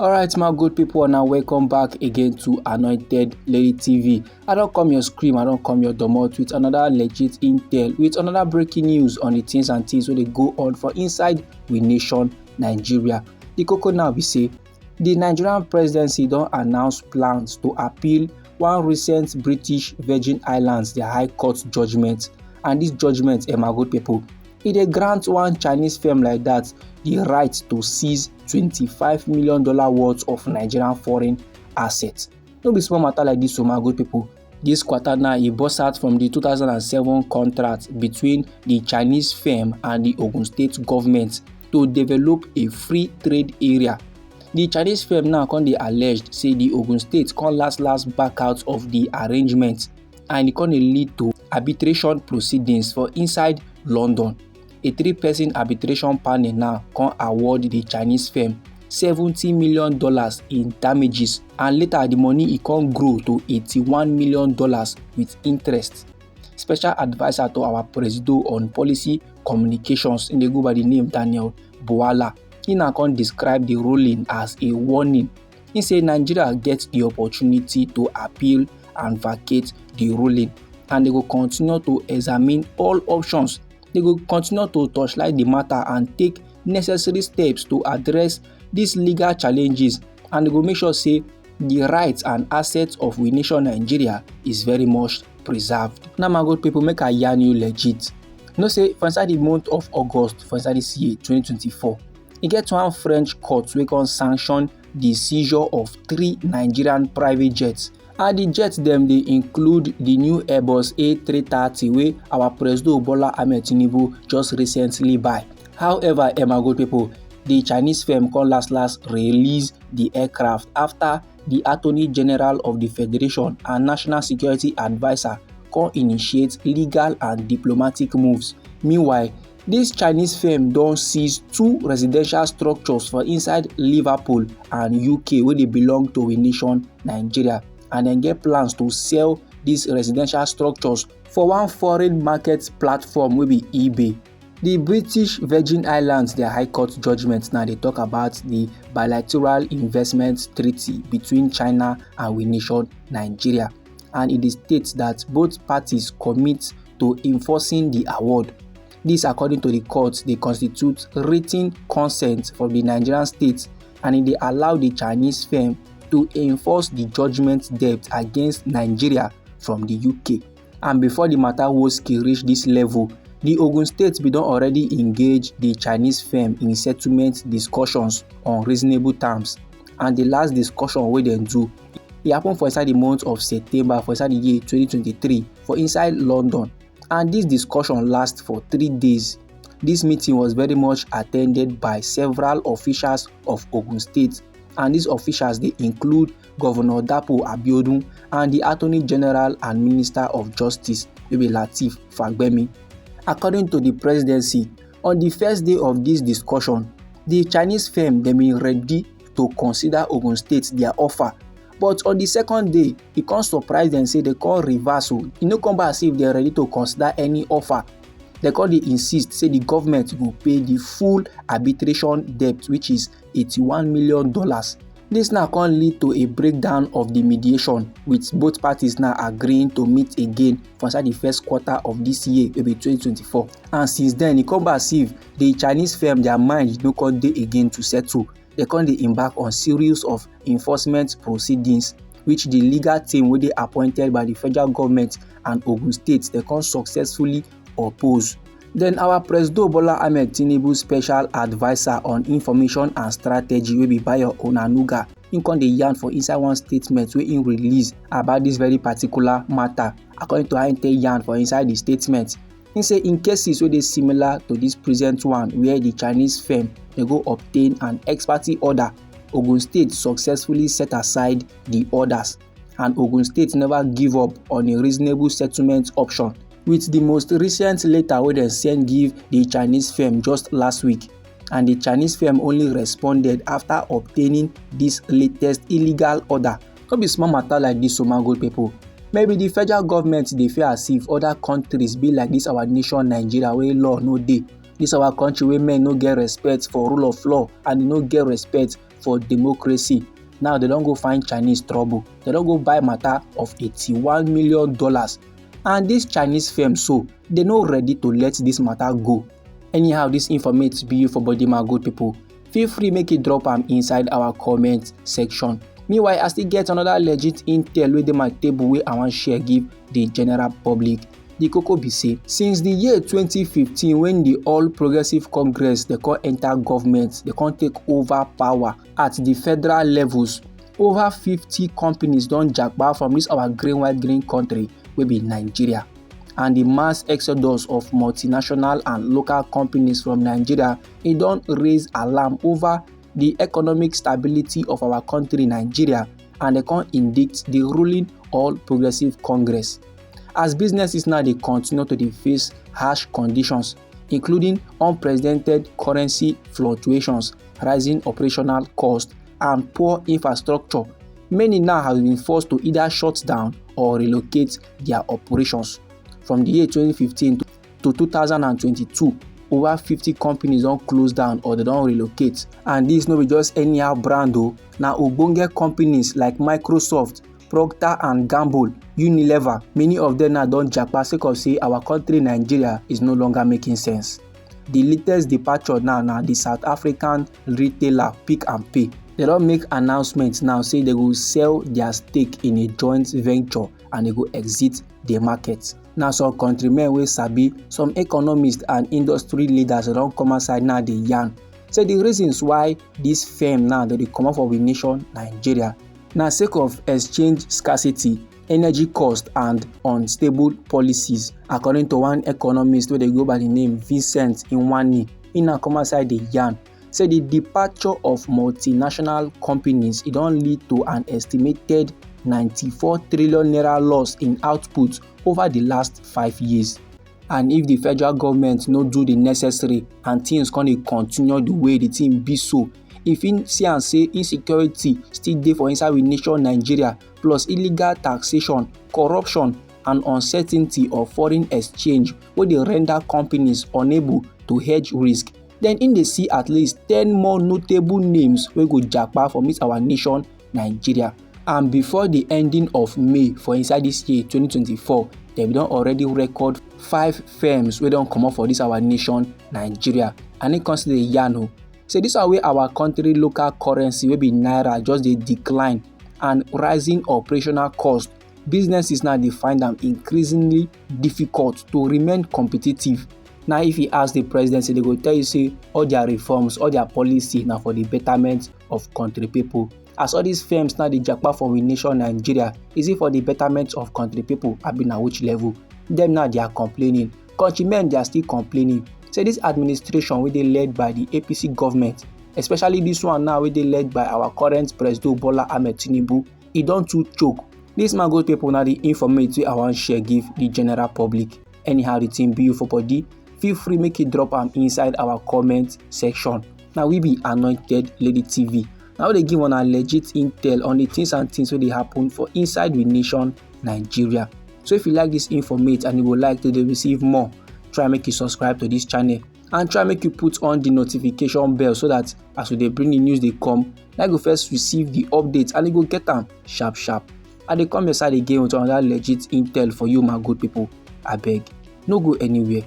Alright my good people, now welcome back again to Anointed Lady TV. I don't come your scream, I don't come your domot with another legit intel, with another breaking news on the things and things where they go on for inside we nation Nigeria. The koko now we say the Nigerian presidency don't announce plans to appeal one recent British Virgin Islands their High Court judgment, and this judgment, my good people, it grants one Chinese firm like that the right to seize $25 million worth of Nigerian foreign assets. No be small matter like this, so my good people. This quarter now, it burst out from the 2007 contract between the Chinese firm and the Ogun State government to develop a free trade area. The Chinese firm now can dey alleged say the Ogun State can last back out of the arrangement, and it can lead to arbitration proceedings for inside London. A 3-person arbitration panel now can award the Chinese firm $70 million in damages, and later the money it can grow to $81 million with interest. Special advisor to our president on policy communications, in the go by the name Daniel Bwala, he now can describe the ruling as a warning. He said Nigeria gets the opportunity to appeal and vacate the ruling, and they will continue to examine all options. They will continue to torchlight the matter and take necessary steps to address these legal challenges, and they will make sure say the rights and assets of we nation Nigeria is very much preserved. Now my good people, make I yarn you legit. You know say for inside the month of August for inside this year 2024, e get one French court wey can sanction the seizure of 3 Nigerian private jets. And the jets them they include the new Airbus A330 wey our president Bola Ahmed Tinubu just recently buy. However, my good people, the Chinese firm can last release the aircraft after the Attorney General of the Federation and National Security Advisor can initiate legal and diplomatic moves. Meanwhile, this Chinese firm don seize 2 residential structures for inside Liverpool and UK where they belong to we nation Nigeria, and then get plans to sell these residential structures for one foreign market platform will be eBay. The British Virgin Islands, their High Court judgment now they talk about the bilateral investment treaty between China and we nation Nigeria, and it states that both parties commit to enforcing the award. This, according to the court, they constitute written consent from the Nigerian state, and they allow the Chinese firm to enforce the judgment debt against Nigeria from the UK. And before the matter was reach this level, the Ogun State be don already engage the Chinese firm in settlement discussions on reasonable terms. And the last discussion wey dem do, it happened for inside the month of September for inside the year 2023 for inside London. And this discussion lasts for 3 days. This meeting was very much attended by several officials of Ogun State, and these officials they include Governor Dapo Abiodun and the Attorney General and Minister of Justice Lateef Fagbemi. According to the presidency, on the first day of this discussion, the Chinese firm they been ready to consider Ogun State their offer. But on the second day, it can't surprise them say they call reversal. It no come back as if they're ready to consider any offer. They call they insist say the government will pay the full arbitration debt, which is $81 million. This now can lead to a breakdown of the mediation, with both parties now agreeing to meet again for inside the first quarter of this year, maybe 2024. And since then, it come back as if the Chinese firm their mind no can dey again to settle. They can embark on series of enforcement proceedings, which the legal team will be appointed by the federal government and Ogun State they can successfully oppose. Then our president Bola Ahmed Tinubu special advisor on information and strategy will be Bayo Onanuga. He can dey yarn for inside one statement where he release about this very particular matter. According to how he yarn for inside the statement, he say in cases where they similar to this present one where the Chinese firm they go obtain an ex parte order, Ogun State successfully set aside the orders, and Ogun State never give up on a reasonable settlement option, with the most recent letter where they send give the Chinese firm just last week, and the Chinese firm only responded after obtaining this latest illegal order. No be small matter like this, so my good people. Maybe the federal government they feel as if other countries be like this our nation Nigeria where law no dey. This our country where men no get respect for rule of law and no get respect for democracy. Now they don't go find Chinese trouble. They don't go buy matter of $81 million. And this Chinese firm, so they not ready to let this matter go. Anyhow, this informate be you for body, my good people. Feel free make it drop am inside our comment section. Meanwhile, I still get another legit intel wey dey my table wey I wan share give the general public. The koko be say, since the year 2015 when the All Progressive Congress they come enter government, they come take over power at the federal levels, over 50 companies don japa from this our green white green country wey be Nigeria. And the mass exodus of multinational and local companies from Nigeria, it don raise alarm over the economic stability of our country Nigeria, and they can indict the ruling All Progressive Congress. As businesses now they continue to face harsh conditions, including unprecedented currency fluctuations, rising operational costs, and poor infrastructure, many now have been forced to either shut down or relocate their operations. From the year 2015 to 2022, over 50 companies don't close down or they don't relocate. And this no be just anyhow brand though. Now ogbonge companies like Microsoft, Procter & Gamble, Unilever, many of them now don't japa sake of say our country Nigeria is no longer making sense. The latest departure now the South African retailer Pick and Pay. They don't make announcements now say they will sell their stake in a joint venture and they go exit the market. Now some countrymen wey sabi, some economists and industry leaders don't come outside now dey yarn. Say the reasons why this firm now that they come out for the nation Nigeria, now sake of exchange scarcity, energy cost and unstable policies. According to one economist wey dey go by the name Vincent Inwani, he now come outside the yarn. Say the departure of multinational companies, it don't lead to an estimated 94 trillion naira loss in output over the last 5 years. And if the federal government no do the necessary and things gonna continue the way the thing be so, if in see and say insecurity still dey for inside we nation Nigeria, plus illegal taxation, corruption and uncertainty of foreign exchange wey dey render companies unable to hedge risk, then in dey see at least 10 more notable names wey go japa for our nation Nigeria. And before the ending of May for inside this year 2024, they don already record 5 firms wey don comot for this our nation Nigeria. And it consider yarn. So this is where our country local currency wey be naira just dey decline, and rising operational cost. Businesses now dey find them increasingly difficult to remain competitive. Now if you ask the presidency, they go tell you say all their reforms, all their policy now for the betterment of country people. As all these firms now dey japa for we nation Nigeria, is it for the betterment of country people? I been at which level? Them now they are complaining. Countrymen they are still complaining. Say this administration wey dey led by the APC government, especially this one now wey dey led by our current president Bola Ahmed Tinubu, e don too choke. This man good people now the informate wey I wan share give the general public. Anyhow the thing be you for body, feel free make it drop am inside our comment section. Now we be Anointed Lady TV. Now they give on a legit intel on the things and things wey dey happen for inside the nation Nigeria. So if you like this informate and you would like to receive more, try make you subscribe to this channel and try make you put on the notification bell so that as they bring the news they come, I go first receive the updates and you go get them sharp. And they come your side again with another legit intel for you my good people. I beg, no go anywhere.